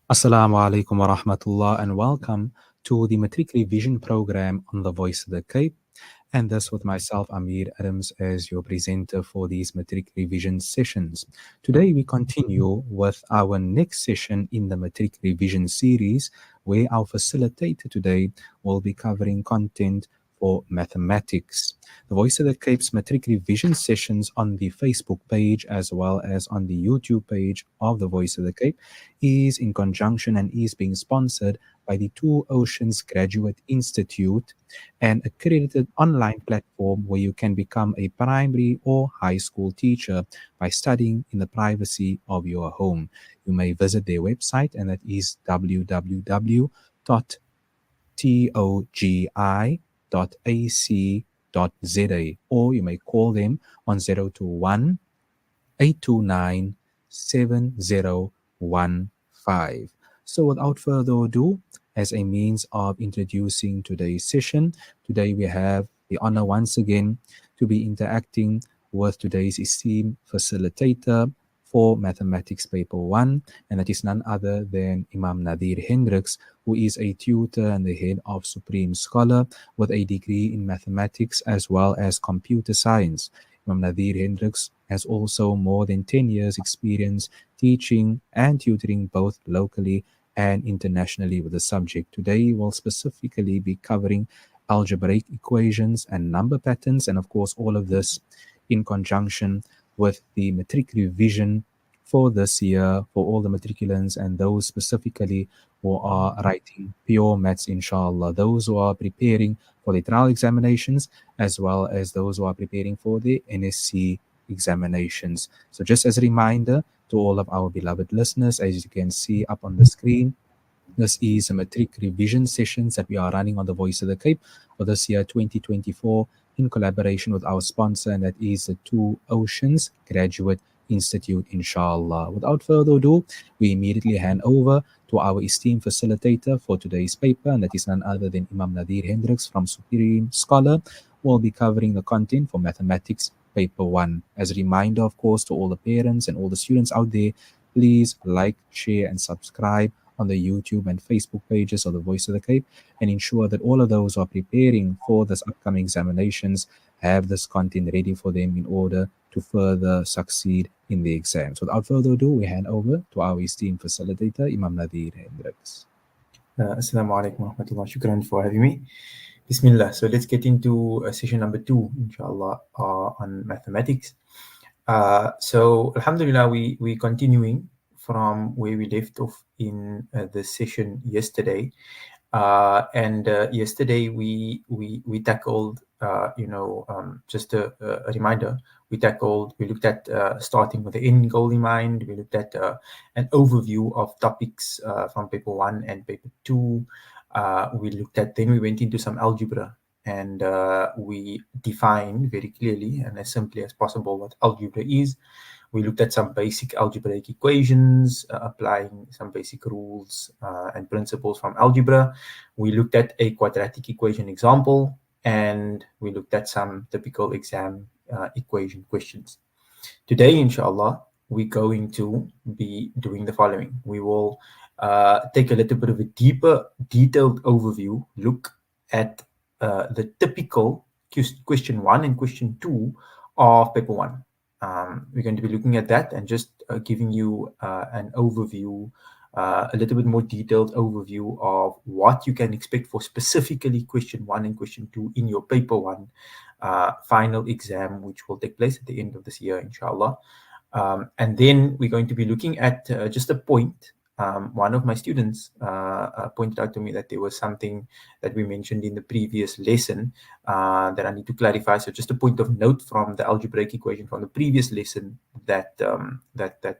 Assalamu alaikum wa rahmatullah and welcome to the Matric Revision program on the Voice of the Cape. And this with myself, Amir Adams, as your presenter for these Matric Revision sessions. Today we continue with our next session in the Matric Revision series, where our facilitator today will be covering content for mathematics. The Voice of the Cape's Matric Revision sessions on the Facebook page as well as on the YouTube page of the Voice of the Cape is in conjunction and is being sponsored by the Two Oceans Graduate Institute, an accredited online platform where you can become a primary or high school teacher by studying in the privacy of your home. You may visit their website, and that is www.togi.ac.za, or you may call them on 021 829 7015. So, without further ado, as a means of introducing today's session, today we have the honor once again to be interacting with today's esteemed facilitator for Mathematics Paper 1, and that is none other than Imam Natheer Hendricks, who is a tutor and the head of Supreme Scholar with a degree in mathematics as well as computer science. Imam Natheer Hendricks has also more than 10 years' experience teaching and tutoring both locally and internationally with the subject. Today, we'll specifically be covering algebraic equations and number patterns, and of course, all of this in conjunction with the matric revision for this year for all the matriculants and those specifically who are writing pure maths, inshallah, those who are preparing for the trial examinations as well as those who are preparing for the NSC examinations. So, just as a reminder to all of our beloved listeners, as you can see up on the screen, this is a matric revision sessions that we are running on the Voice of the Cape for this year 2024 in collaboration with our sponsor, and that is the Two Oceans Graduate Institute, inshallah. Without further ado, we immediately hand over to our esteemed facilitator for today's paper, and that is none other than Imam Natheer Hendricks from Supreme Scholar, who will be covering the content for Mathematics Paper 1. As a reminder, of course, to all the parents and all the students out there, please like, share, and subscribe on the YouTube and Facebook pages of the Voice of the Cape, and ensure that all of those who are preparing for this upcoming examinations have this content ready for them in order to further succeed in the exams. Without further ado, we hand over to our esteemed facilitator, Imam Natheer Hendricks. Assalamu alaikum wa rahmatullah. Shukran for having me. Bismillah. So let's get into session number 2, inshallah, on mathematics. So alhamdulillah, we're continuing from where we left off in the session yesterday. And yesterday we tackled, just a reminder, we looked at starting with the end goal in mind. We looked at an overview of topics from paper 1 and paper 2. Then we went into some algebra, and we defined very clearly and as simply as possible what algebra is. We looked at some basic algebraic equations, applying some basic rules and principles from algebra. We looked at a quadratic equation example, and we looked at some typical exam equation questions. Today, inshallah, we're going to be doing the following. We will take a little bit of a deeper, detailed overview, look at the typical question 1 and question 2 of paper 1. We're going to be looking at that and just giving you an overview, a little bit more detailed overview of what you can expect for specifically question 1 and question 2 in your paper 1 final exam, which will take place at the end of this year, inshallah. And then we're going to be looking at just a point. One of my students pointed out to me that there was something that we mentioned in the previous lesson that I need to clarify. So just a point of note from the algebraic equation from the previous lesson that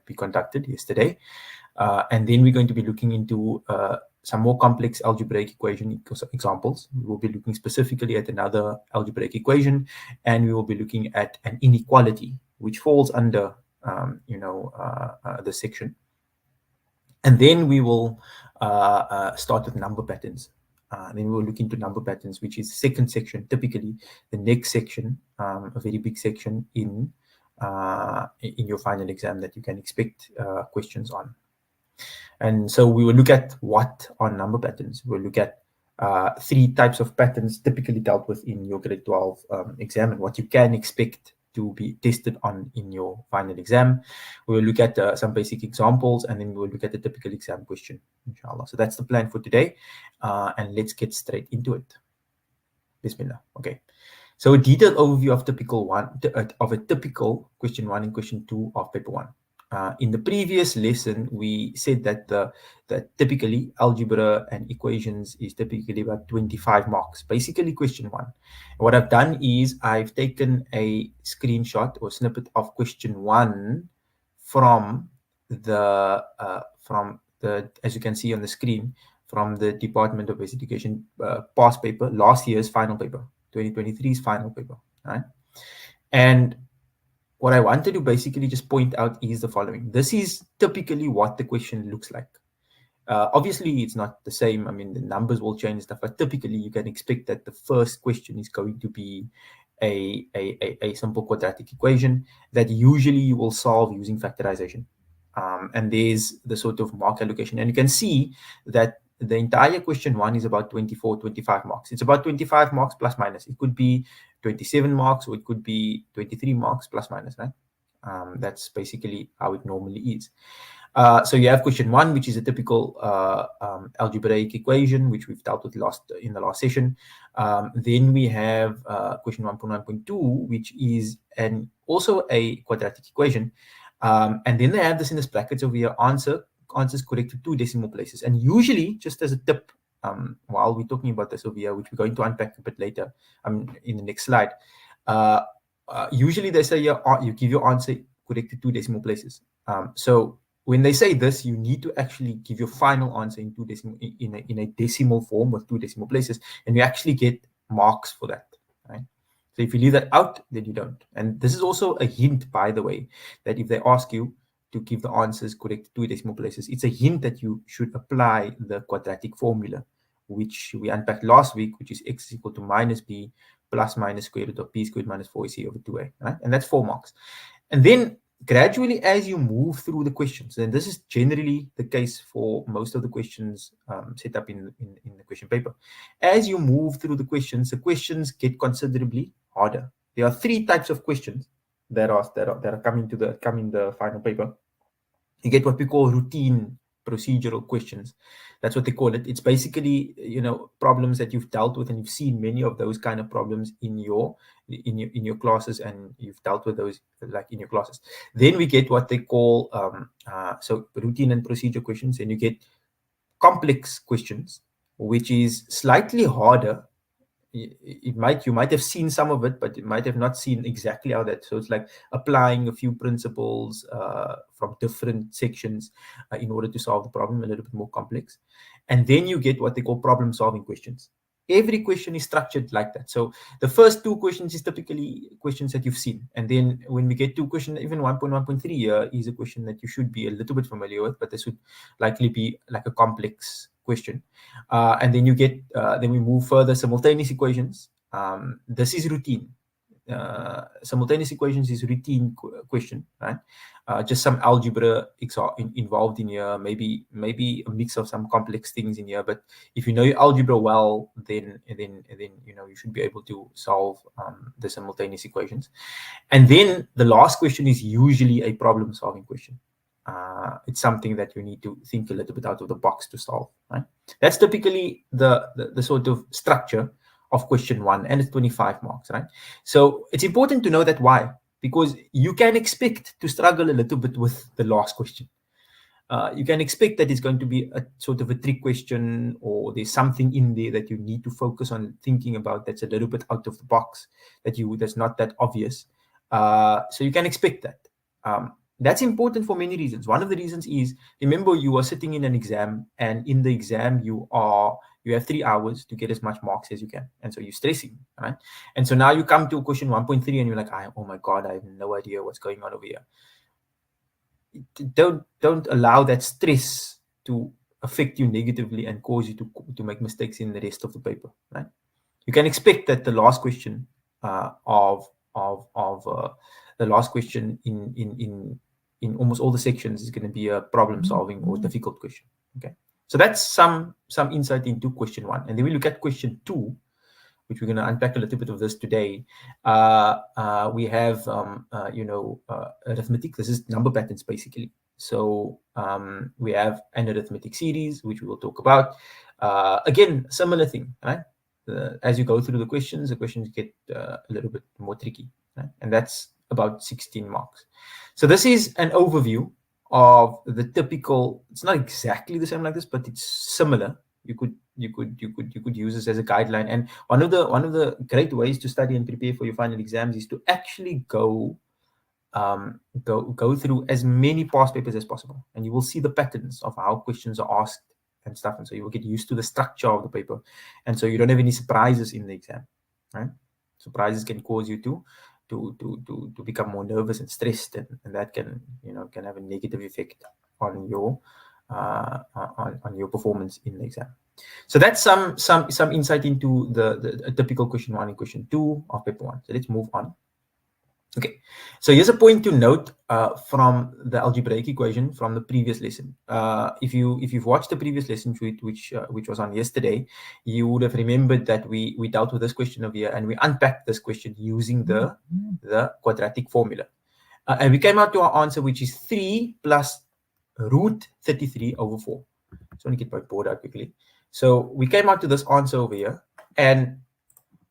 we conducted yesterday. And then we're going to be looking into some more complex algebraic equation examples. We will be looking specifically at another algebraic equation, and we will be looking at an inequality, which falls under the section. And then we will start with number patterns. Then we will look into number patterns, which is the second section, typically the next section, a very big section in your final exam that you can expect questions on. And so we will look at what are number patterns. We'll look at three types of patterns typically dealt with in your grade 12 exam, and what you can expect to be tested on in your final exam. We will look at some basic examples, and then we will look at the typical exam question, inshallah. So that's the plan for today, and let's get straight into it. Bismillah. Okay. So a detailed overview of a typical question 1 and question 2 of paper 1. In the previous lesson, we said that that typically algebra and equations is typically about 25 marks, basically question 1. What I've done is I've taken a screenshot or snippet of question 1 from the as you can see on the screen, from the Department of Basic Education past paper, last year's final paper, 2023's final paper, right? And what I wanted to basically just point out is the following. This is typically what the question looks like. Obviously, it's not the same. I mean, the numbers will change stuff, but typically you can expect that the first question is going to be a simple quadratic equation that usually you will solve using factorization. And there's the sort of mark allocation. And you can see that the entire question 1 is about 24, 25 marks. It's about 25 marks plus minus. It could be 27 marks, or it could be 23 marks plus minus, right? That's basically how it normally is. So you have question 1, which is a typical algebraic equation, which we've dealt with in the last session. Then we have question 1.1.2, which is also a quadratic equation. And then they have this in this brackets over here, answers correct to 2 decimal places. And usually, just as a tip, while we're talking about this over here, which we're going to unpack a bit later in the next slide, usually they say you give your answer correct to 2 decimal places. So when they say this, you need to actually give your final answer in a decimal form with 2 decimal places, and you actually get marks for that, right? So if you leave that out, then you don't. And this is also a hint, by the way, that if they ask you to give the answers correct to 2 decimal places, it's a hint that you should apply the quadratic formula, which we unpacked last week, which is x is equal to minus b plus minus square root of b squared minus 4ac over 2a, right? And that's 4 marks. And then gradually, as you move through the questions, and this is generally the case for most of the questions set up in the question paper, as you move through the questions get considerably harder. There are 3 types of questions that are coming in the final paper. You get what we call routine procedural questions. That's what they call it. It's basically, problems that you've dealt with, and you've seen many of those kind of problems in your classes, and you've dealt with those like in your classes. Then we get what they call so routine and procedure questions, and you get complex questions, which is slightly harder. You might have seen some of it, but you might have not seen exactly how that. So it's like applying a few principles from different sections in order to solve the problem, a little bit more complex. And then you get what they call problem solving questions. Every question is structured like that. So the first 2 questions is typically questions that you've seen, and then when we get to question even 1.1.3 here is a question that you should be a little bit familiar with, but this would likely be like a complex question. And then you get then we move further, simultaneous equations. This is routine. Simultaneous equations is routine question, right? Just some algebra involved in here, maybe a mix of some complex things in here. But if you know your algebra well, then you should be able to solve the simultaneous equations. And then the last question is usually a problem solving question. It's something that you need to think a little bit out of the box to solve, right? That's typically the sort of structure of question 1, and it's 25 marks, right? So it's important to know that. Why? Because you can expect to struggle a little bit with the last question. You can expect that it's going to be a sort of a trick question, or there's something in there that you need to focus on thinking about that's a little bit out of the box, that's not that obvious. So you can expect that. That's important for many reasons. One of the reasons is, remember, you are sitting in an exam, and in the exam you have 3 hours to get as much marks as you can, and so you're stressing, right? And so now you come to question 1.3 and you're like, oh my god, I have no idea what's going on over here. Don't allow that stress to affect you negatively and cause you to make mistakes in the rest of the paper, right? You can expect that the last question the last question in in almost all the sections is going to be a problem solving or difficult question. Okay, so that's some insight into question 1, and then we look at question 2, which we're going to unpack a little bit of this today. We have arithmetic. This is number patterns basically. So we have an arithmetic series, which we will talk about. Again, similar thing, right? As you go through the questions get a little bit more tricky, right? And that's about 16 marks. So this is an overview of the typical. It's not exactly the same like this, but it's similar. You could use this as a guideline. And one of the great ways to study and prepare for your final exams is to actually go through as many past papers as possible, and you will see the patterns of how questions are asked and stuff, and so you will get used to the structure of the paper, and so you don't have any surprises in the exam, right? Surprises can cause you to become more nervous and stressed, and that can have a negative effect on your performance in the exam. So that's some insight into the typical question 1 and question 2 of paper 1. So let's move on. Okay, so here's a point to note from the algebraic equation from the previous lesson. If you've watched the previous lesson, which was on yesterday, you would have remembered that we dealt with this question over here, and we unpacked this question using the quadratic formula, and we came out to our answer, which is 3 plus root 33 over 4. So let me get my board out quickly. So we came out to this answer over here, and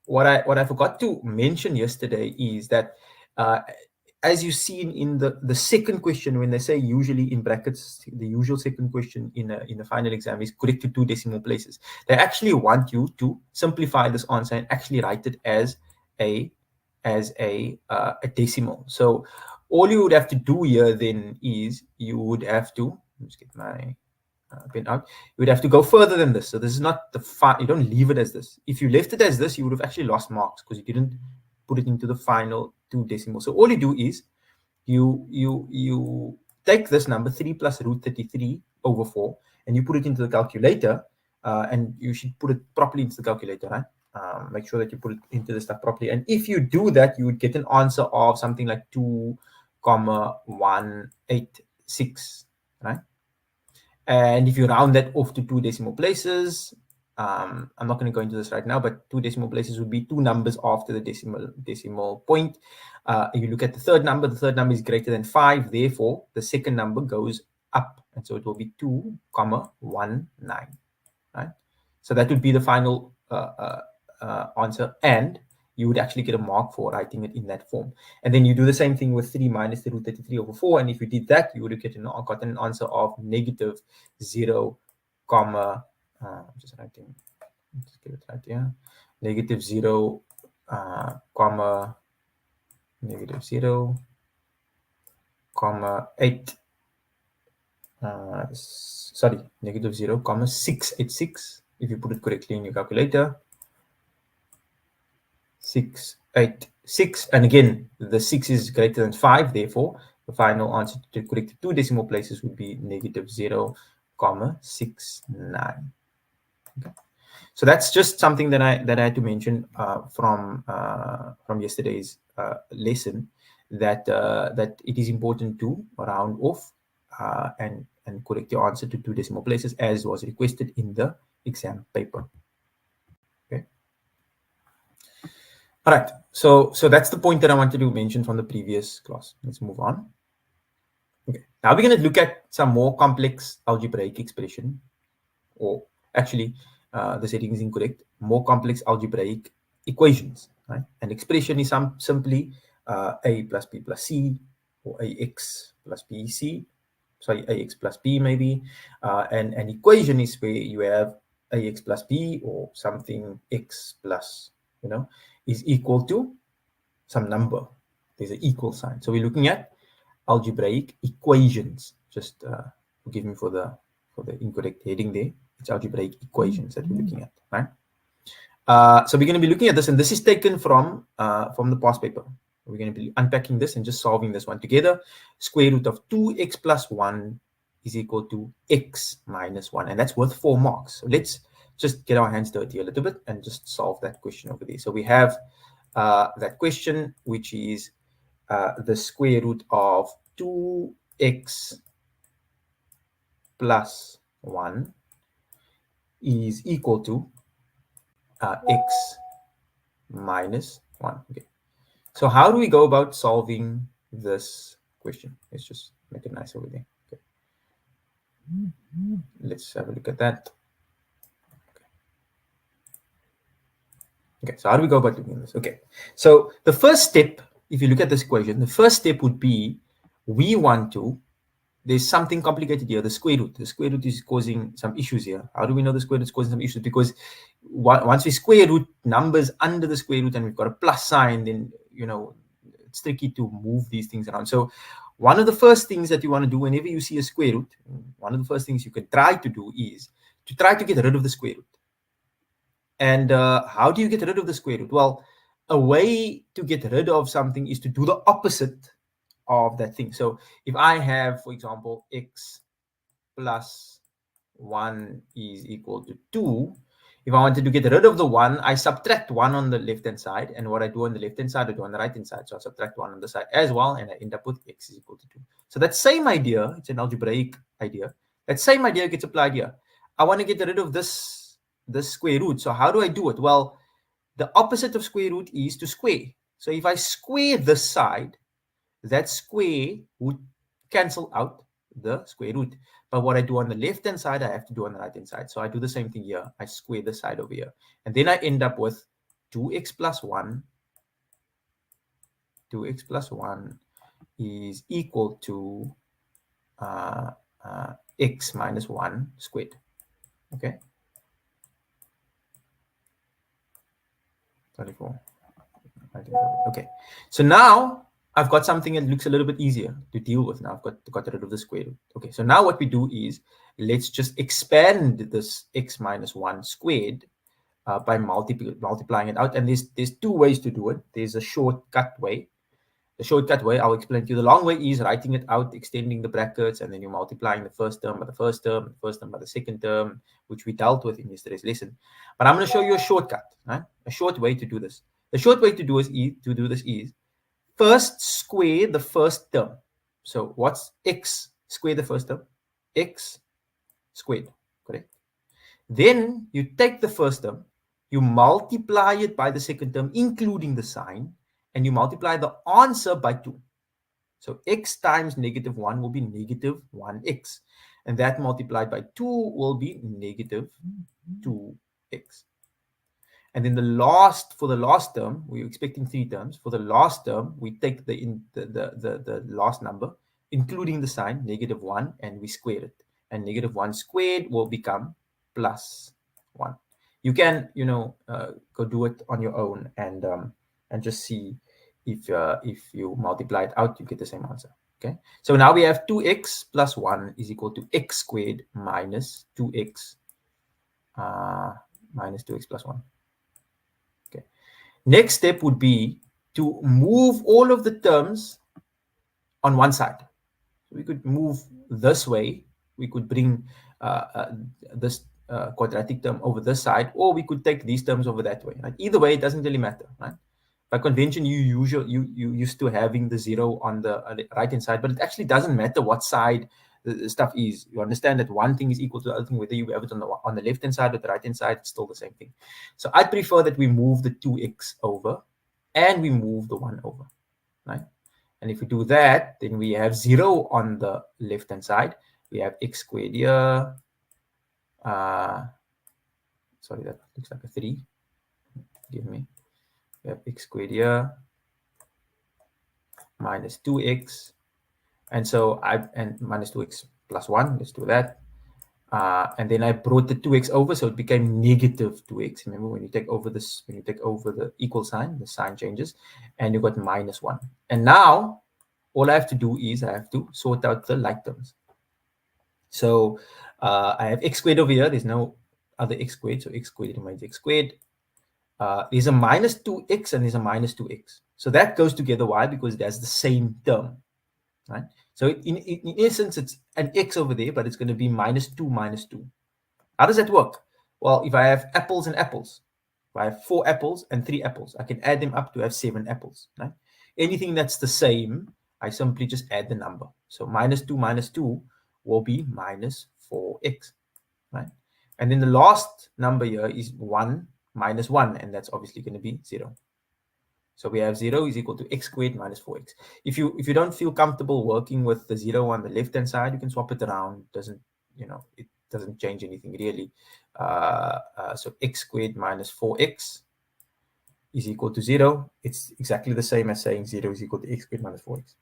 what I forgot to mention yesterday is that as you see in the second question, when they say usually in brackets, the usual second question in a final exam is correct to 2 decimal places. They actually want you to simplify this answer and actually write it as a decimal. So all you would have to do here then is you would have to, let's get my pen out. You would have to go further than this. So this is not you don't leave it as this. If you left it as this, you would have actually lost marks because you didn't put it into the final 2 decimals. So all you do is you take this number 3 plus root 33 over 4 and you put it into the calculator, and you should put it properly into the calculator, right? Make sure that you put it into the stuff properly, and if you do that, you would get an answer of something like 2,186, right? And if you round that off to 2 decimal places, I'm not going to go into this right now, but 2 decimal places would be 2 numbers after the decimal point. You look at the third number is greater than 5, therefore the second number goes up, and so it will be 2,19, right? So that would be the final answer, and you would actually get a mark for writing it in that form. And then you do the same thing with 3 minus the root 33 over 4, and if you did that, you would have gotten an answer of negative 0, just writing, let's get it right here, negative 0, negative 0, 8, negative 0, 686, if you put it correctly in your calculator. 686, and again the 6 is greater than 5, therefore the final answer to correct 2 decimal places would be negative 0, 69. Okay, so that's just something that I had to mention from yesterday's lesson, that it is important to round off and correct your answer to 2 decimal places as was requested in the exam paper. Okay. All right, so that's the point that I wanted to mention from the previous class. Let's move on. Okay, now we're going to look at some more complex algebraic expression, or actually, the setting is incorrect. More complex algebraic equations. Right? An expression is simply a plus b plus c, or ax plus bc. Sorry, ax plus b maybe. And an equation is where you have ax plus b, or something x plus, is equal to some number. There's an equal sign. So we're looking at algebraic equations. Just forgive me for the incorrect heading there. It's algebraic equations that we're looking at, right? So we're going to be looking at this, and this is taken from the past paper. We're going to be unpacking this and just solving this one together. Square root of 2x plus 1 is equal to x minus 1, and that's worth 4 marks. So let's just get our hands dirty a little bit and just solve that question over there. So we have that question, which is the square root of 2 x plus 1 is equal to x minus 1. Okay. So how do we go about solving this question? Let's just make it nice over there. Okay. Let's have a look at that. Okay, so how do we go about doing this? Okay, so the first step, if you look at this equation, the first step would be we want to, there's something complicated here, the square root. The square root is causing some issues here. How do we know the square root is causing some issues? Because once we square root numbers under the square root and we've got a plus sign, then, you know, it's tricky to move these things around. So one of the first things that you want to do whenever you see a square root, one of the first things you can try to do is to try to get rid of the square root. And how do you get rid of the square root? Well, a way to get rid of something is to do the opposite of that thing. So if I have, for example, x plus 1 is equal to 2, if I wanted to get rid of the 1, I subtract 1 on the left-hand side. And what I do on the left-hand side, I do on the right-hand side. So I subtract 1 on the side as well, and I end up with x is equal to 2. So that same idea, it's an algebraic idea. That same idea gets applied here. I want to get rid of this square root. So how do I do it? Well, the opposite of square root is to square. So if I square this side, that square would cancel out the square root. But what I do on the left-hand side, I have to do on the right-hand side. So I do the same thing here. I square the side over here. And then I end up with 2x plus 1. 2x plus 1 is equal to x minus 1 squared. Okay. 34. Okay. So now I've got something that looks a little bit easier to deal with. Now I've got rid of the square root. Okay, so now what we do is let's just expand this x minus 1 squared by multiplying it out. And there's two ways to do it. There's a shortcut way. The shortcut way, I'll explain to you. The long way is writing it out, extending the brackets, and then you're multiplying the first term by the first term, the first term by the second term, which we dealt with in yesterday's lesson. But I'm going to show you a shortcut, right? A short way to do this. The short way to do this is first square the first term. So what's x? Square the first term. X squared, correct? Then you take the first term, you multiply it by the second term, including the sign, and you multiply the answer by 2. So x times negative 1 will be negative 1x. And that multiplied by 2 will be negative 2x. And then for the last term, we're expecting 3 terms. For the last term, we take the last number, including the sign, negative 1, and we square it. And negative 1 squared will become plus 1. You can, go do it on your own and just see if you multiply it out, you get the same answer. Okay. So now we have 2x plus 1 is equal to x squared minus 2x plus 1. Okay. Next step would be to move all of the terms on one side. So we could move this way. We could bring this quadratic term over this side, or we could take these terms over that way. Right? Either way, it doesn't really matter. Right? By convention, you used to having the 0 on the right-hand side, but it actually doesn't matter what side the stuff is. You understand that one thing is equal to the other thing, whether you have it on the left-hand side or the right-hand side, it's still the same thing. So I prefer that we move the 2x over and we move the 1 over, right? And if we do that, then we have 0 on the left-hand side. We have x squared here. Sorry, that looks like a 3. Give me. We have x squared here minus 2x. And so and minus 2x plus 1. Let's do that. And then I brought the 2x over, so it became negative 2x. Remember, when you take over the equal sign, the sign changes, and you got minus 1. And now, all I have to do is I have to sort out the like terms. So I have x squared over here. There's no other x squared, so x squared remains x squared. There's a minus 2x and there's a minus 2x. So that goes together. Why? Because that's the same term, right? So in essence, it's an x over there, but it's going to be minus 2 minus 2. How does that work? Well, if I have apples and apples, if I have 4 apples and 3 apples, I can add them up to have 7 apples, right? Anything that's the same, I simply just add the number. So minus 2 will be minus 4x, right? And then the last number here is 1 minus 1, and that's obviously going to be 0. So we have 0 is equal to x squared minus 4x. If you don't feel comfortable working with the 0 on the left-hand side, you can swap it around. It doesn't change anything really. So x squared minus 4x is equal to 0. It's exactly the same as saying 0 is equal to x squared minus 4x.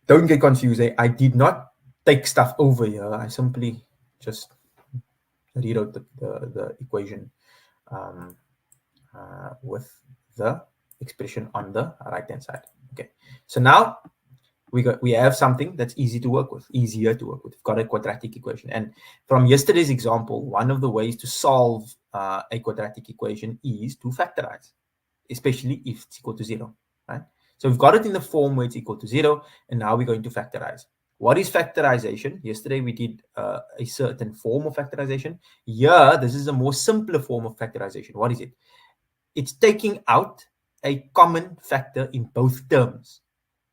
Don't get confused. I did not take stuff over here. I simply just rewrote the equation with the expression on the right-hand side. Okay, so now we have something that's easier to work with. We've got a quadratic equation. And from yesterday's example, one of the ways to solve a quadratic equation is to factorize, especially if it's equal to 0, right? So we've got it in the form where it's equal to 0, and now we're going to factorize. What is factorization? Yesterday we did a certain form of factorization. Here, this is a more simpler form of factorization. What is it? It's taking out a common factor in both terms.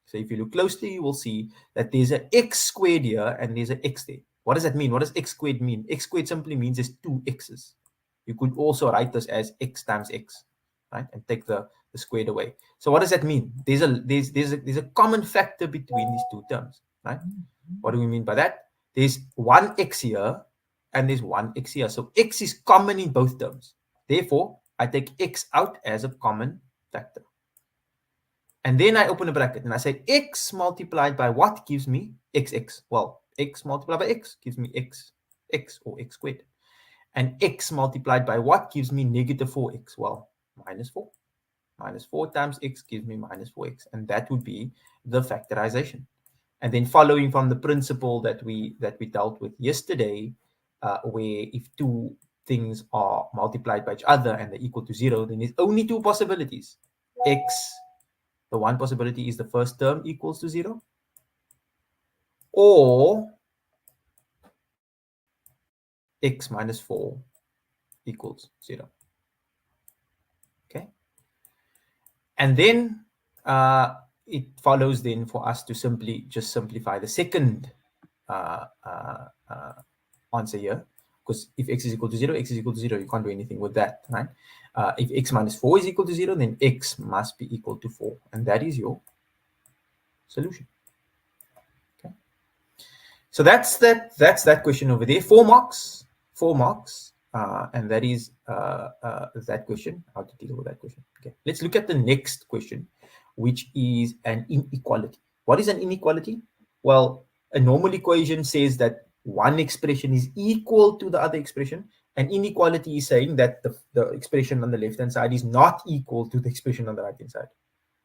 So if you look closely, you will see that there's an x squared here and there's an x there. What does that mean? What does x squared mean? X squared simply means there's two x's. You could also write this as x times x, right? And take the squared away. So what does that mean? There's a common factor between these two terms, right? What do we mean by that? There's one x here and there's one x here. So x is common in both terms. Therefore, I take x out as a common factor. And then I open a bracket and I say x multiplied by what gives me xx? Well, x multiplied by x gives me x or x squared. And x multiplied by what gives me negative 4x? Well, minus 4. Minus 4 times x gives me minus 4x. And that would be the factorization. And then following from the principle that we dealt with yesterday, where if two things are multiplied by each other and they're equal to 0, then there's only two possibilities. The one possibility is the first term equals to 0, or x minus 4 equals 0. Okay. And then it follows then for us to simply just simplify the second answer here, because if x is equal to 0, x is equal to 0, you can't do anything with that, right? If x minus 4 is equal to 0, then x must be equal to 4, and that is your solution. Okay. So that's that question over there. 4 marks, and that is that question. How to deal with that question? Okay, let's look at the next question, which is an inequality. What is an inequality? Well, a normal equation says that one expression is equal to the other expression. An inequality is saying that the expression on the left-hand side is not equal to the expression on the right-hand side,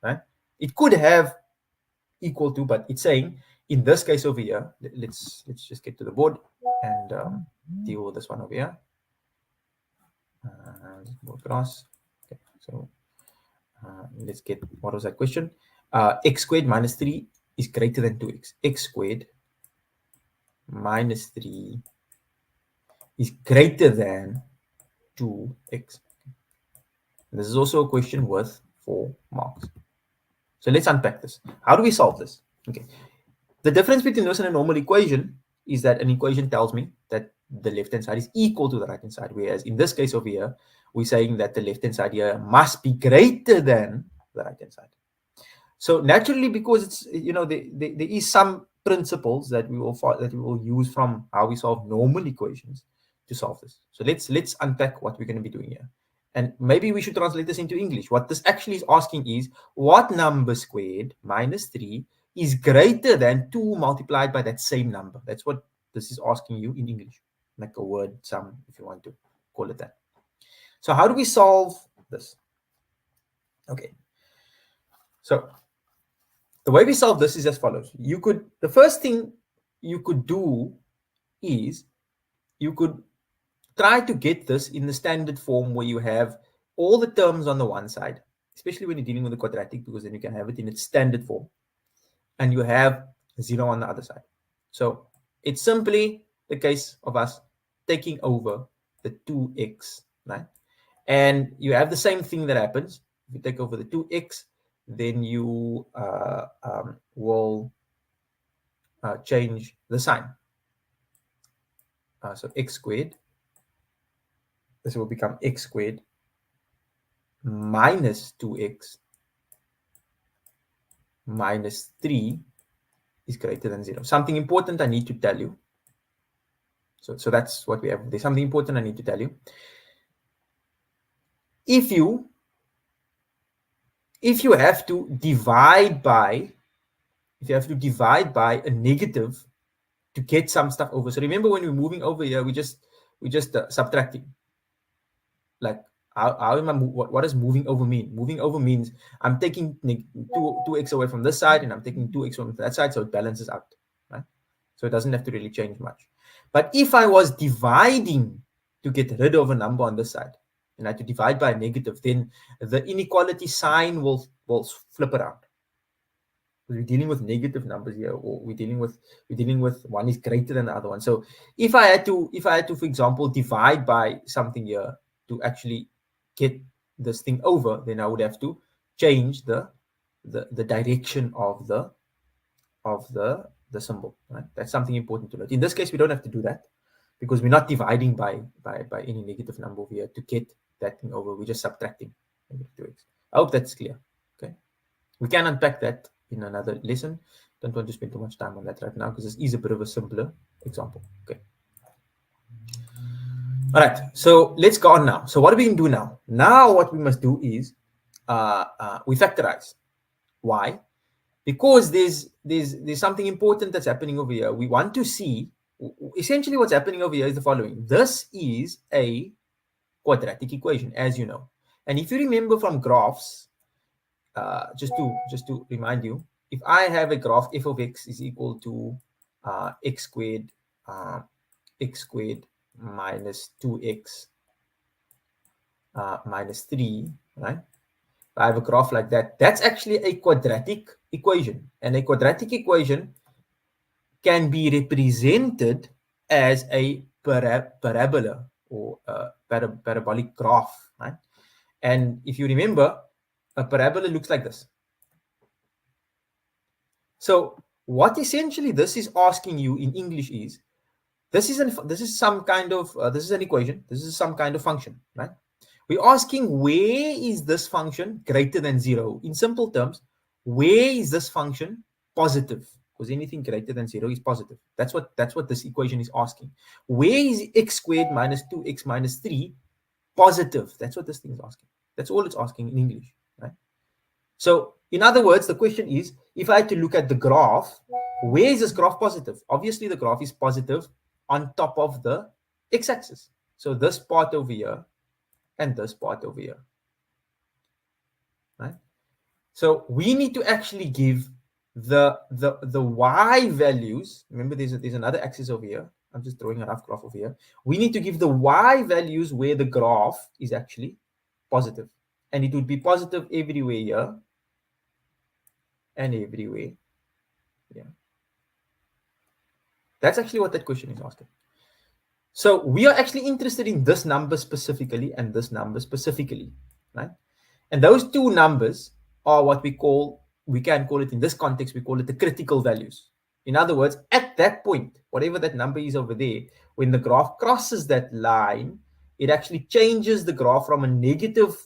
right? It could have equal to, but it's saying in this case over here, let's just get to the board and deal with this one over here. Go across. Okay, so let's get, what was that question? X squared minus 3 is greater than 2x. X squared minus 3 is greater than 2x. This is also a question worth 4 marks. So let's unpack this. How do we solve this? Okay. The difference between this and a normal equation is that an equation tells me that the left-hand side is equal to the right-hand side, whereas in this case over here, we're saying that the left-hand side here must be greater than the right-hand side. So naturally, because it's, there is some principles that we will use from how we solve normal equations to solve this. So let's unpack what we're going to be doing here. And maybe we should translate this into English. What this actually is asking is, what number squared minus 3 is greater than 2 multiplied by that same number? That's what this is asking you in English, like a word sum, if you want to call it that. So how do we solve this? Okay. So the way we solve this is as follows. The first thing you could do is you could try to get this in the standard form where you have all the terms on the one side, especially when you're dealing with the quadratic, because then you can have it in its standard form, and you have 0 on the other side. So it's simply the case of us taking over the 2x, right? And you have the same thing that happens. If you take over the 2x, then you will change the sign. So x squared, this will become x squared minus 2x minus 3 is greater than 0. Something important I need to tell you. So that's what we have. There's something important I need to tell you. If you have to divide by a negative to get some stuff over. So remember, when we're moving over here, we just subtracting. Like, how am I? What does moving over mean? Moving over means I'm taking 2x away from this side, and I'm taking 2x from that side, so it balances out, right? So it doesn't have to really change much. But if I was dividing to get rid of a number on this side, and I had to divide by a negative, then the inequality sign will flip around. We're dealing with negative numbers here, or we're dealing with one is greater than the other one. So if I had to, for example, divide by something here to actually get this thing over, then I would have to change the direction of the symbol, right? That's something important to note. In this case, we don't have to do that because we're not dividing by any negative number over here to get that thing over. We're just subtracting -2x. I hope that's clear. Okay, we can unpack that in another lesson. Don't want to spend too much time on that right now because this is a bit of a simpler example. Okay. All right, so let's go on now. So what do we do now? Now what we must do is we factorize. Why? Because there's something important that's happening over here. We want to see, essentially what's happening over here is the following. This is a quadratic equation, as you know. And if you remember from graphs, just to remind you, if I have a graph f of x is equal to x squared minus 2x minus 3, right? If I have a graph like that, that's actually a quadratic equation. And a quadratic equation can be represented as a parabola or a parabolic graph, right? And if you remember, a parabola looks like this. So what essentially this is asking you in English is, this is some kind of this is an equation. This is some kind of function, right? We're asking, where is this function greater than 0? In simple terms, where is this function positive? Because anything greater than 0 is positive. That's what this equation is asking. Where is x squared minus 2x minus 3 positive? That's what this thing is asking. That's all it's asking in English, right? So in other words, the question is, if I had to look at the graph, where is this graph positive? Obviously, the graph is positive on top of the x-axis. So this part over here and this part over here, right? So we need to actually give the y values. Remember, there's another axis over here. I'm just throwing a rough graph over here. We need to give the y values where the graph is actually positive, and it would be positive everywhere here and everywhere. Yeah, that's actually what that question is asking. So we are actually interested in this number specifically and this number specifically, right? And those two numbers are what we can call it in this context, we call it the critical values. In other words, at that point, whatever that number is over there, when the graph crosses that line, it actually changes the graph from a negative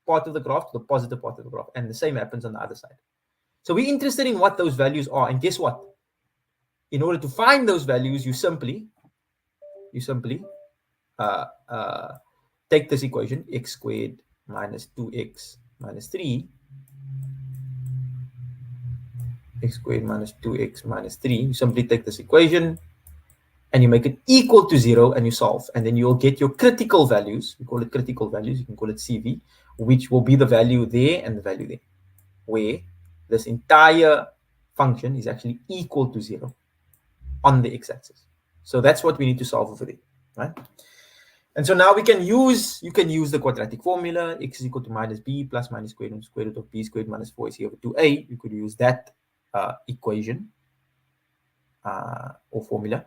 part of the graph to the positive part of the graph. And the same happens on the other side. So we're interested in what those values are. And guess what? In order to find those values, you simply take this equation, x squared minus 2x minus 3, x squared minus 2x minus 3. You simply take this equation and you make it equal to 0 and you solve. And then you'll get your critical values. We call it critical values. You can call it CV, which will be the value there and the value there, where this entire function is actually equal to 0 on the x-axis. So that's what we need to solve over there, right? And so now you can use the quadratic formula, x is equal to minus b plus minus square root of b squared minus 4ac over 2a. You could use that equation or formula,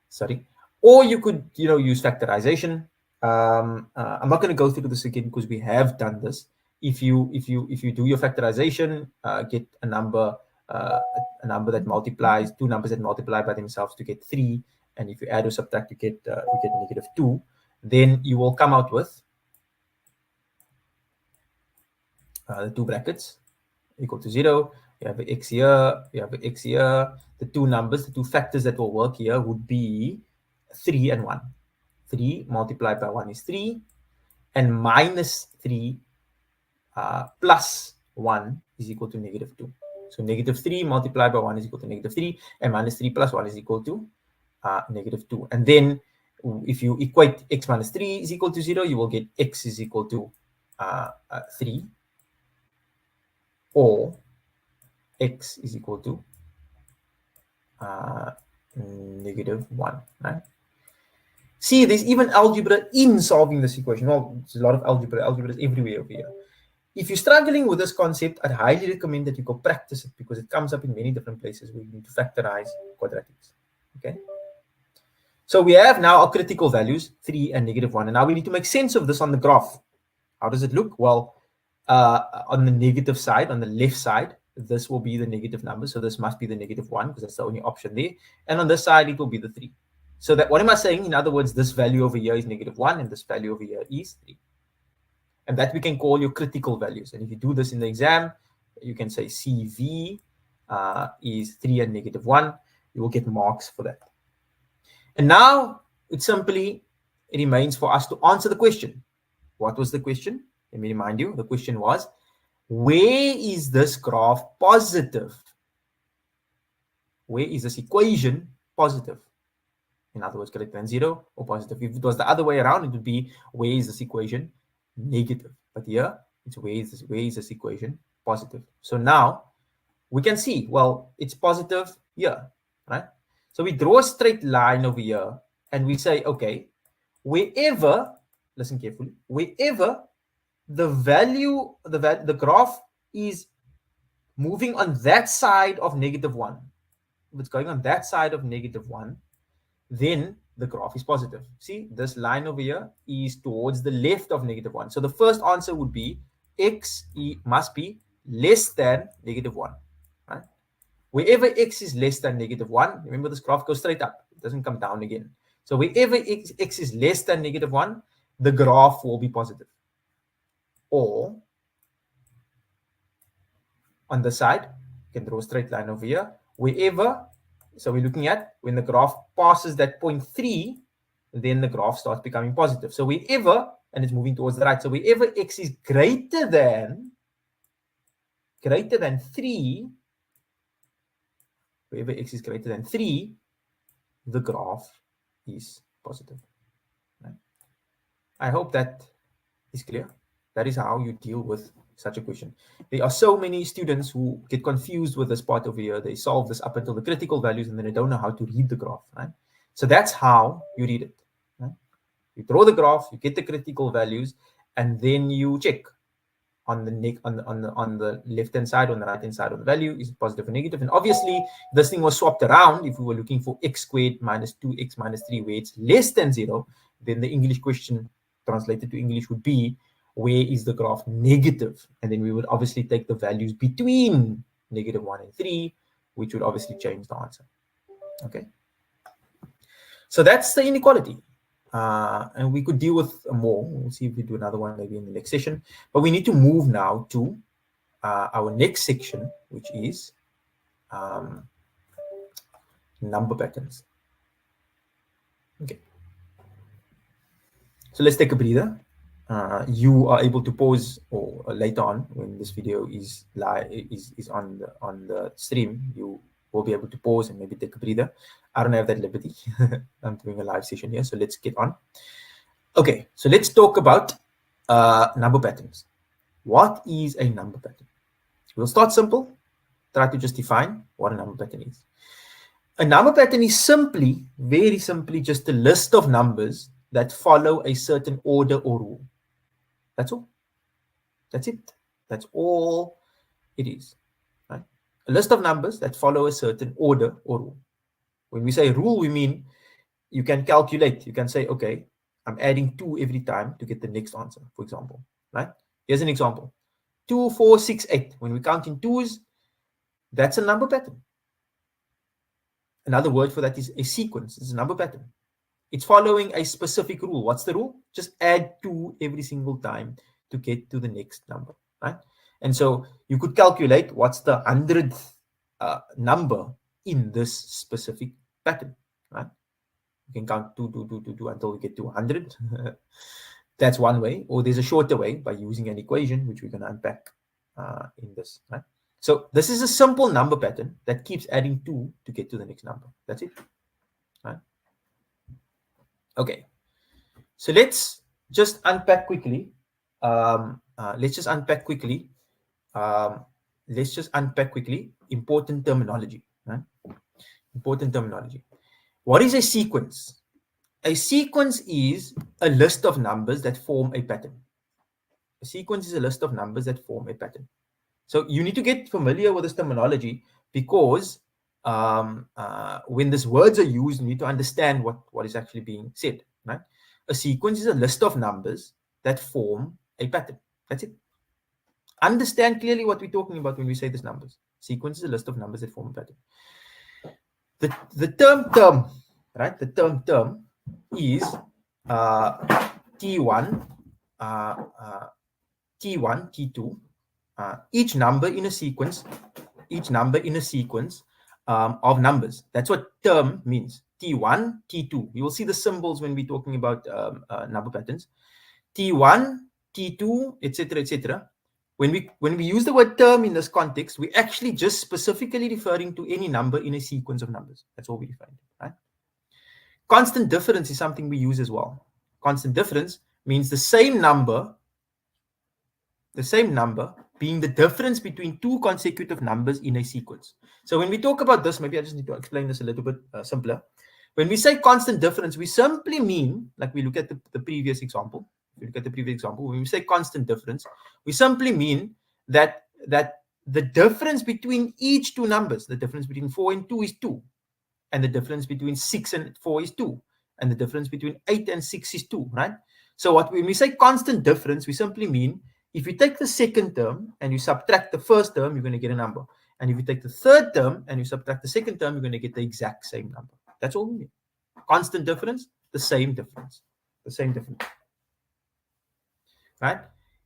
sorry. Or you could, use factorization. I'm not going to go through this again because we have done this. If you do your factorization, get a number a number that multiplies, two numbers that multiply by themselves to get 3, and if you add or subtract, you get -2, then you will come out with the two brackets equal to 0. You have an x here, you have an x here. The two numbers, the two factors that will work here would be 3 and 1. 3 multiplied by 1 is 3, and -3 plus 1 is equal to -2. So -3 multiplied by 1 is equal to -3, and -3 plus 1 is equal to -2. And then if you equate x minus 3 is equal to 0, you will get x is equal to 3, or x is equal to -1, right? See, there's even algebra in solving this equation. Well, there's a lot of algebra. Algebra is everywhere over here. If you're struggling with this concept, I'd highly recommend that you go practice it, because it comes up in many different places where you need to factorize quadratics. Okay. So we have now our critical values, 3 and -1. And now we need to make sense of this on the graph. How does it look? Well, on the negative side, on the left side, this will be the negative number. So this must be the -1, because that's the only option there. And on this side, it will be the 3. So that, what am I saying? In other words, this value over here is -1, and this value over here is 3. And that we can call your critical values. And if you do this in the exam, you can say CV is 3 and -1. You will get marks for that. And now it simply remains for us to answer the question. What was the question? Let me remind you. The question was, where is this graph positive? Where is this equation positive? In other words, greater than 0 or positive. If it was the other way around, it would be, where is this equation negative? But here, it's where is this equation positive? So now we can see, well, it's positive here, right? So we draw a straight line over here, and we say, okay, wherever, listen carefully, wherever the value, the graph is moving on that side of -1, if it's going on that side of -1, then the graph is positive. See, this line over here is towards the left of -1. So the first answer would be x must be less than -1, right? Wherever x is less than -1, remember this graph goes straight up. It doesn't come down again. So wherever x is less than -1, the graph will be positive. Or on the side, you can draw a straight line over here. Wherever, so we're looking at when the graph passes that point 3, then the graph starts becoming positive. So wherever, and it's moving towards the right, so wherever x is greater than 3, wherever x is greater than 3, the graph is positive. Right? I hope that is clear. That is how you deal with such a question. There are so many students who get confused with this part over here. They solve this up until the critical values, and then they don't know how to read the graph, right? So that's how you read it. Right? You draw the graph, you get the critical values, and then you check on the left hand side, on the right hand side of the value, is it positive or negative? And obviously, this thing was swapped around. If we were looking for x squared minus 2x minus 3, where it's less than 0, then the English question translated to English would be, where is the graph negative? And then we would obviously take the values between -1 and 3, which would obviously change the answer. Okay. So that's the inequality. And we could deal with more. We'll see if we do another one maybe in the next session. But we need to move now to our next section, which is number patterns. Okay. So let's take a breather. You are able to pause, or later on when this video is live, is on the stream, you will be able to pause and maybe take a breather. I don't have that liberty. I'm doing a live session here, so let's get on. Okay, so let's talk about number patterns. What is a number pattern? We'll start simple. Try to just define what a number pattern is. A number pattern is simply, very simply, just a list of numbers that follow a certain order or rule. That's all. That's it. That's all it is. Right? A list of numbers that follow a certain order or rule. When we say rule, we mean you can calculate. You can say, okay, I'm adding 2 every time to get the next answer, for example. Right? Here's an example. 2, 4, 6, 8. When we count in twos, That's a number pattern. Another word for that is a sequence. It's a number pattern. It's following a specific rule. What's the rule? Just add 2 every single time to get to the next number, right? And so you could calculate what's the 100th number in this specific pattern, right? You can count 2, 2, 2, 2, 2 until we get to 100. That's one way. Or there's a shorter way by using an equation, which we're going to unpack in this, right? So this is a simple number pattern that keeps adding 2 to get to the next number. That's it, right? Okay. So let's just unpack quickly. Let's just unpack quickly important terminology, right? Important terminology. What is a sequence? A sequence is a list of numbers that form a pattern. A sequence is a list of numbers that form a pattern. So you need to get familiar with this terminology, because when these words are used, you need to understand what is actually being said, right? A sequence is a list of numbers that form a pattern. That's it. Understand clearly what we're talking about when we say these numbers. Sequence is a list of numbers that form a pattern. The term, right? The term is T1, T2. Each number in a sequence of numbers. That's what term means. T1, T2. You will see the symbols when we're talking about number patterns. T1, T2, etc., etc. When we use the word term in this context, we're actually just specifically referring to any number in a sequence of numbers. That's all we define, right? Constant difference is something we use as well. Constant difference means the same number being the difference between 2 consecutive numbers in a sequence. So when we talk about this, maybe I just need to explain this a little bit simpler. When we say constant difference, we simply mean, like we look at the previous example. If you look at the previous example, when we say constant difference, we simply mean that the difference between each 2 numbers, the difference between 4 and 2 is 2, and the difference between 6 and 4 is 2, and the difference between 8 and 6 is 2, right? So when we say constant difference, we simply mean if you take the second term and you subtract the first term, you're going to get a number. And if you take the third term and you subtract the second term, you're going to get the exact same number. That's all we mean. Constant difference, the same difference. The same difference. Right?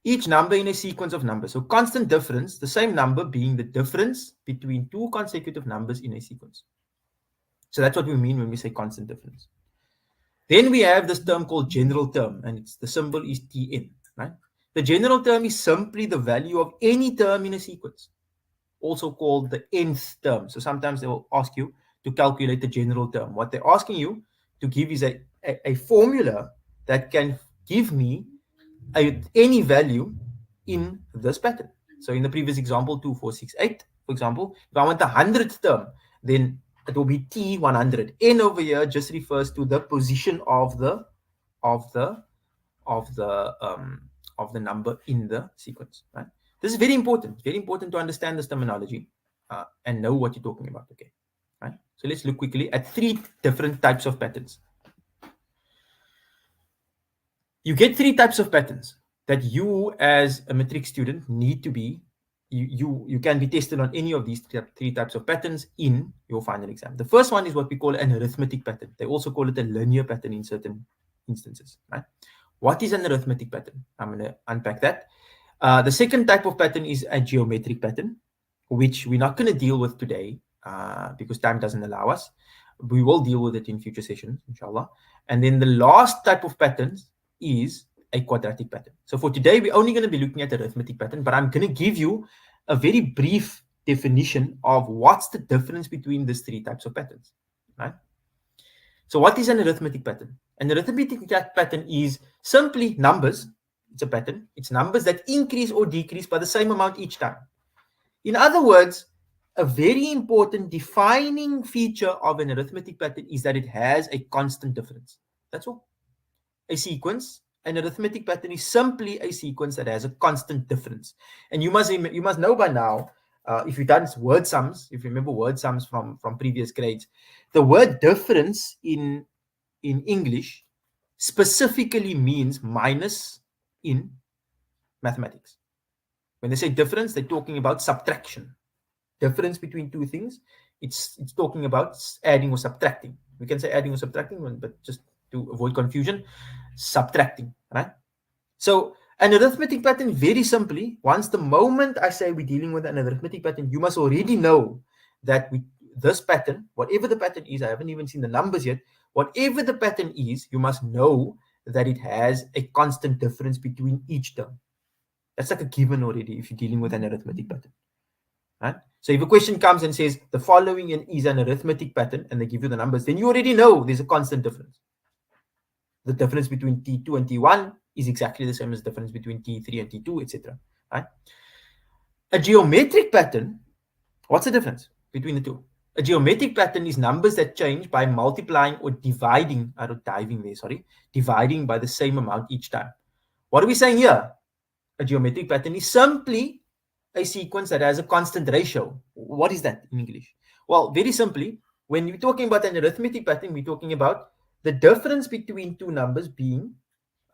Each number in a sequence of numbers. So constant difference, the same number being the difference between 2 consecutive numbers in a sequence. So that's what we mean when we say constant difference. Then we have this term called general term, and the symbol is Tn, right? The general term is simply the value of any term in a sequence, also called the nth term. So sometimes they will ask you to calculate the general term. What they're asking you to give is a formula that can give me any value in this pattern. So in the previous example, 2, 4, 6, 8, for example, if I want the 100th term, then it will be T100. N over here just refers to the position of the number in the sequence. Right? This is very important to understand this terminology and know what you're talking about. Okay, right? So let's look quickly at 3 different types of patterns. You get 3 types of patterns that you, as a Matric student, need to be. You can be tested on any of these 3 types of patterns in your final exam. The first one is what we call an arithmetic pattern. They also call it a linear pattern in certain instances. Right? What is an arithmetic pattern? I'm going to unpack that. The second type of pattern is a geometric pattern, which we're not going to deal with today because time doesn't allow us. We will deal with it in future sessions, inshallah. And then the last type of patterns is a quadratic pattern. So for today, we're only going to be looking at the arithmetic pattern, but I'm going to give you a very brief definition of what's the difference between these 3 types of patterns. Right? So what is an arithmetic pattern? An arithmetic pattern is simply numbers. It's a pattern. It's numbers that increase or decrease by the same amount each time. In other words, a very important defining feature of an arithmetic pattern is that it has a constant difference. That's all. A sequence, an arithmetic pattern is simply a sequence that has a constant difference. And you must know by now, if you've done word sums, if you remember word sums from previous grades, the word difference in English specifically means minus in mathematics. When they say difference, they're talking about subtraction. difference between two things, it's talking about adding or subtracting. We can say adding or subtracting, but just to avoid confusion, subtracting, right? So an arithmetic pattern, very simply, once the moment I say we're dealing with an arithmetic pattern, you must already know that this pattern, whatever the pattern is, I haven't even seen the numbers yet, whatever the pattern is, you must know that it has a constant difference between each term. That's like a given already if you're dealing with an arithmetic pattern. Right? So if a question comes and says the following is an arithmetic pattern and they give you the numbers, then you already know there's a constant difference. The difference between T2 and T1 is exactly the same as the difference between T3 and T2, etc. Right? A geometric pattern, what's the difference between the two? A geometric pattern is numbers that change by multiplying or dividing, dividing by the same amount each time. What are we saying here? A geometric pattern is simply a sequence that has a constant ratio. What is that in English? Well, very simply, when we're talking about an arithmetic pattern, we're talking about the difference between two numbers being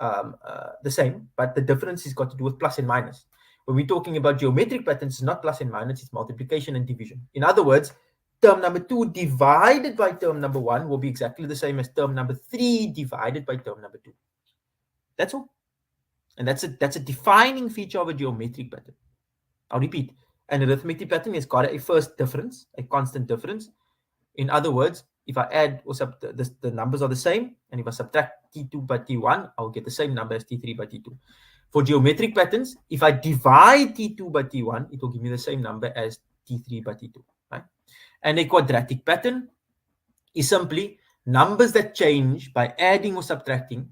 the same, but the difference has got to do with plus and minus. When we're talking about geometric patterns, it's not plus and minus, it's multiplication and division. In other words, term number 2 divided by term number 1 will be exactly the same as term number 3 divided by term number 2. That's all. And that's a defining feature of a geometric pattern. I'll repeat. An arithmetic pattern has got a first difference, a constant difference. In other words, if I add or the numbers are the same, and if I subtract T2 by T1, I'll get the same number as T3 by T2. For geometric patterns, if I divide T2 by T1, it will give me the same number as T3 by T2. Right? And a quadratic pattern is simply numbers that change by adding or subtracting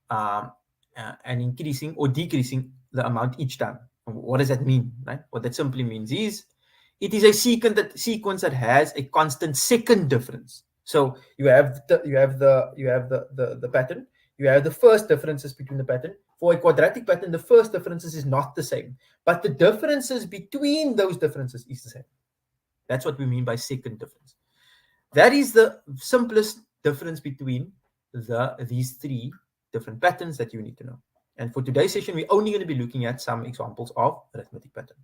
and increasing or decreasing the amount each time. What does that mean? Right? What that simply means is it is a sequence that has a constant second difference. So you have the pattern. You have the first differences between the pattern. For a quadratic pattern, the first differences is not the same, but the differences between those differences is the same. That's what we mean by second difference. That is the simplest difference between these three different patterns that you need to know. And for today's session, we're only going to be looking at some examples of arithmetic pattern.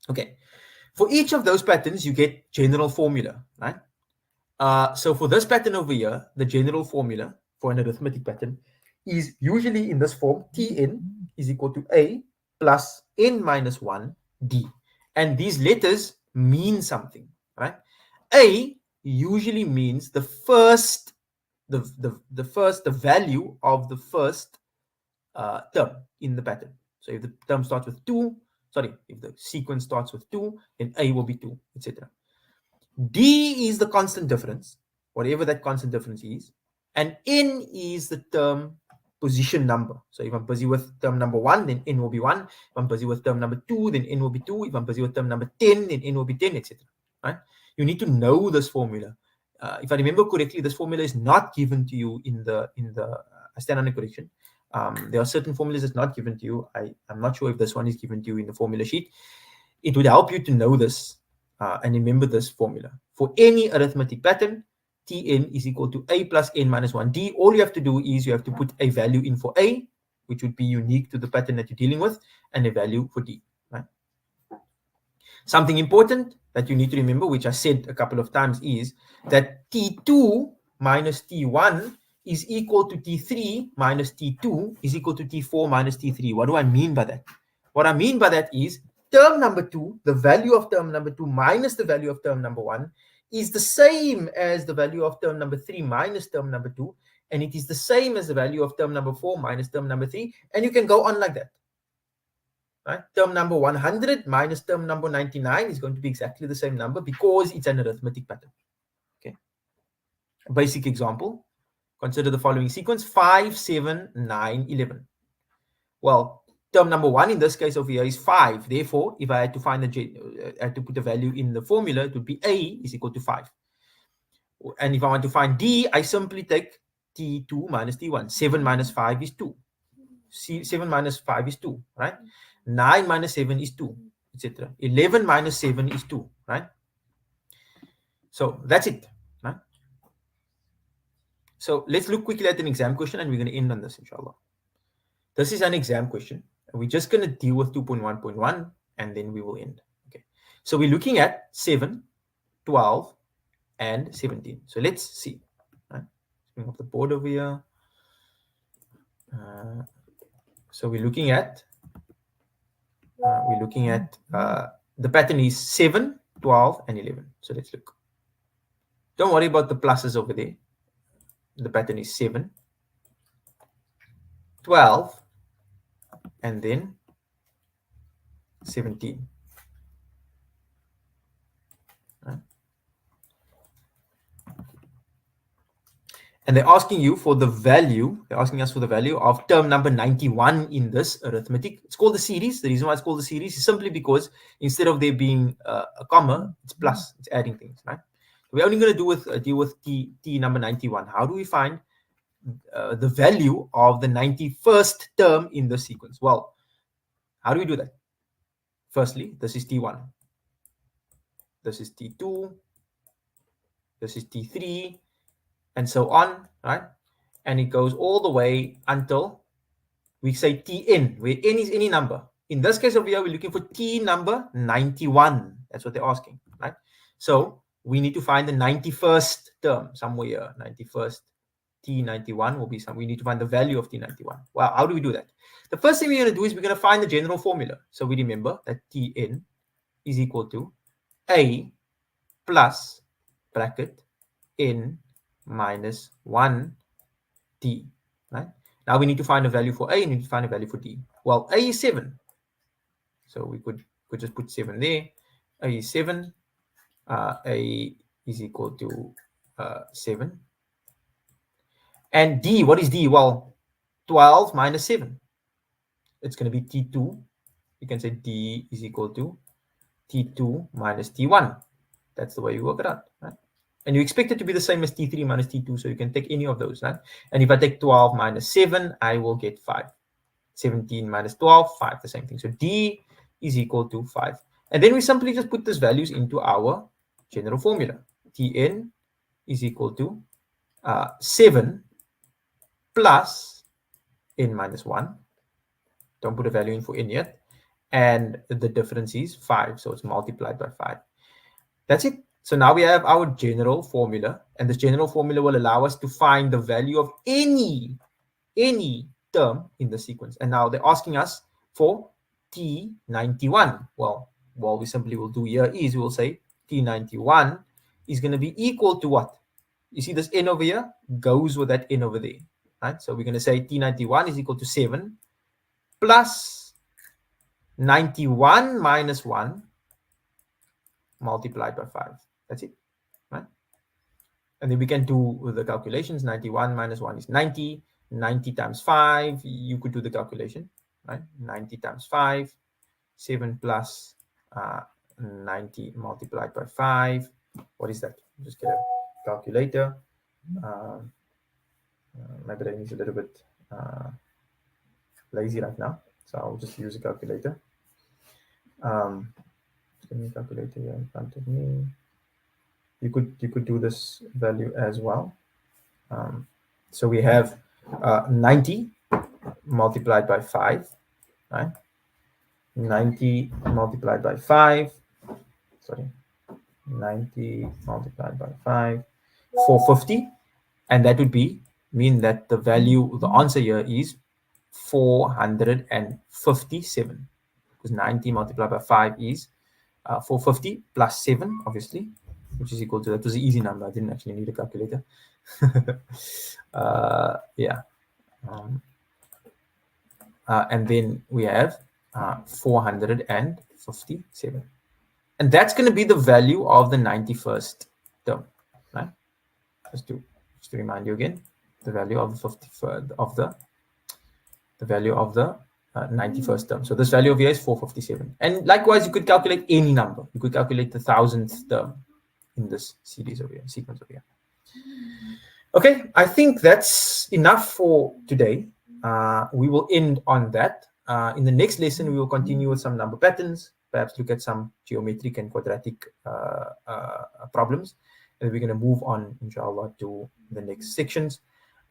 Okay, for each of those patterns, you get general formula, right? So for this pattern over here, the general formula for an arithmetic pattern is usually in this form: Tn is equal to A plus n minus 1 D. And these letters mean something, right? A usually means the first, the value of the first term in the pattern. So if the term starts with 2, if the sequence starts with 2, then A will be 2, etc. D is the constant difference, whatever that constant difference is, and N is the term position number. So if I'm busy with term number 1, then N will be 1. If I'm busy with term number 2, then N will be 2. If I'm busy with term number 10, then N will be 10, etc. Right? You need to know this formula. If I remember correctly, this formula is not given to you in the I stand on a correction. There are certain formulas that's not given to you. I'm not sure if this one is given to you in the formula sheet. It would help you to know this and remember this formula. For any arithmetic pattern, Tn is equal to A plus n minus 1D. All you have to do is you have to put a value in for A, which would be unique to the pattern that you're dealing with, and a value for D. Right? Something important that you need to remember, which I said a couple of times, is that T2 minus T1 is equal to T3 minus T2 is equal to T4 minus T3. What do I mean by that? What I mean by that is term number 2, the value of term number 2 minus the value of term number 1 is the same as the value of term number 3 minus term number 2, and it is the same as the value of term number 4 minus term number 3, and you can go on like that. Right? Term number 100 minus term number 99 is going to be exactly the same number because it's an arithmetic pattern. Okay. A basic example. Consider the following sequence: 5, 7, 9, 11. Well, term number 1 in this case over here is 5. Therefore, if I had to find I had to put a value in the formula, it would be A is equal to 5. And if I want to find D, I simply take T2 minus T1. 7 minus 5 is 2. 7 minus 5 is 2, right? 9 minus 7 is 2, etc. 11 minus 7 is 2, right? So that's it, right? So let's look quickly at an exam question and we're going to end on this, inshallah. This is an exam question. We're just going to deal with 2.1.1 and then we will end. Okay. So we're looking at 7, 12, and 17. So let's see. Right? Bring up the board over here. So we're looking at the pattern is 7, 12, and 11. So let's look. Don't worry about the pluses over there. The pattern is 7, 12, and then 17. Right? And they're asking you for the value. They're asking us for the value of term number 91 in this arithmetic. It's called the series. The reason why it's called the series is simply because instead of there being a comma, it's plus. It's adding things, right? We're only going to deal with t number 91. How do we find the value of the 91st term in the sequence? Well, how do we do that? Firstly, this is T1. This is T2. This is T3. And so on, right? And it goes all the way until we say Tn, where n is any number. In this case over here, we're looking for T number 91. That's what they're asking, right? So we need to find the 91st term somewhere here. 91st T91 will be some. We need to find the value of T91. Well, how do we do that? The first thing we're going to do is we're going to find the general formula. So we remember that Tn is equal to A plus bracket n minus 1 t, right? Now we need to find a value for A and we need to find a value for D. Well, A is 7. So we could just put 7 there. A is 7. A is equal to 7. And D, what is D? Well, 12 minus 7. It's going to be T2. You can say D is equal to T2 minus T1. That's the way you work it out, right? And you expect it to be the same as T3 minus T2, so you can take any of those, right? And if I take 12 minus 7, I will get 5. 17 minus 12, 5, the same thing. So D is equal to 5. And then we simply just put these values into our general formula. Tn is equal to 7 plus n minus 1. Don't put a value in for n yet. And the difference is 5, so it's multiplied by 5. That's it. So now we have our general formula, and this general formula will allow us to find the value of any term in the sequence. And now they're asking us for T91. Well, what we simply will do here is we'll say T91 is going to be equal to what? You see this n over here goes with that n over there, right? So we're going to say T91 is equal to 7 plus 91 minus 1 multiplied by 5. That's it, right? And then we can do the calculations. 91 minus 1 is 90. 90 times 5, you could do the calculation, right? 90 times 5, 7 plus 90 multiplied by 5. What is that? Just get a calculator. My brain is a little bit lazy right now, so I'll just use a calculator. Give me a calculator here in front of me. You could do this value as well. So we have 90 multiplied by 5, right? 90 multiplied by 5. Sorry, 90 multiplied by 5, 450, and that would mean that the value, the answer here is 457, because 90 multiplied by 5 is 450 plus 7, obviously, which is equal to, that was an easy number. I didn't actually need a calculator. Yeah. And then we have 457. And that's going to be the value of the 91st term, right? Just to remind you again, the value of the 53rd of the value of the 91st term. So this value over here is 457. And likewise, you could calculate any number. You could calculate the 1000th term in this series over here, sequence over here. Okay, I think that's enough for today. We will end on that. In the next lesson, we will continue with some number patterns, perhaps look at some geometric and quadratic problems. And we're going to move on, inshallah, to the next sections.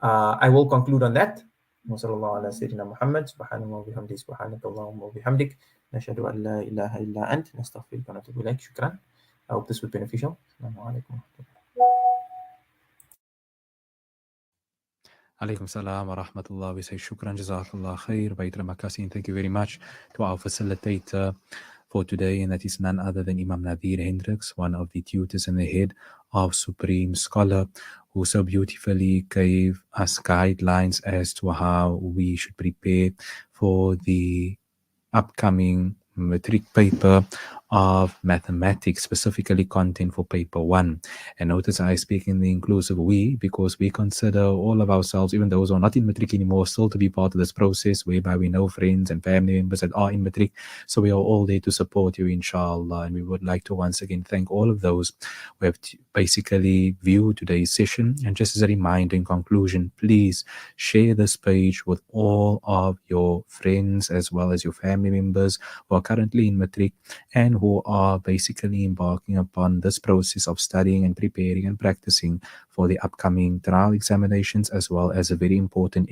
I will conclude on that. وصلى الله على سيدنا محمد سبحانه وبحمده سبحانك اللهم وبحمدك نشهد أن لا إله إلا أنت نستغفرك ونتوب إليك. شكرا. I hope this was beneficial. السلام عليكم. Alaikum salam wa rahmatullah. We say shukran, jazakallah khair, Baitra Makasi, thank you very much to our facilitator for today, and that is none other than Imam Natheer Hendricks, one of the tutors and the head of Supreme Scholar, who so beautifully gave us guidelines as to how we should prepare for the upcoming matric paper of mathematics, specifically content for paper one. And notice I speak in the inclusive we because we consider all of ourselves, even those who are not in matric anymore, still to be part of this process, whereby we know friends and family members that are in matric. So we are all there to support you, inshallah. And we would like to once again thank all of those who have basically viewed today's session. And just as a reminder in conclusion, please share this page with all of your friends as well as your family members who are currently in matric and who are basically embarking upon this process of studying and preparing and practicing for the upcoming trial examinations, as well as a very important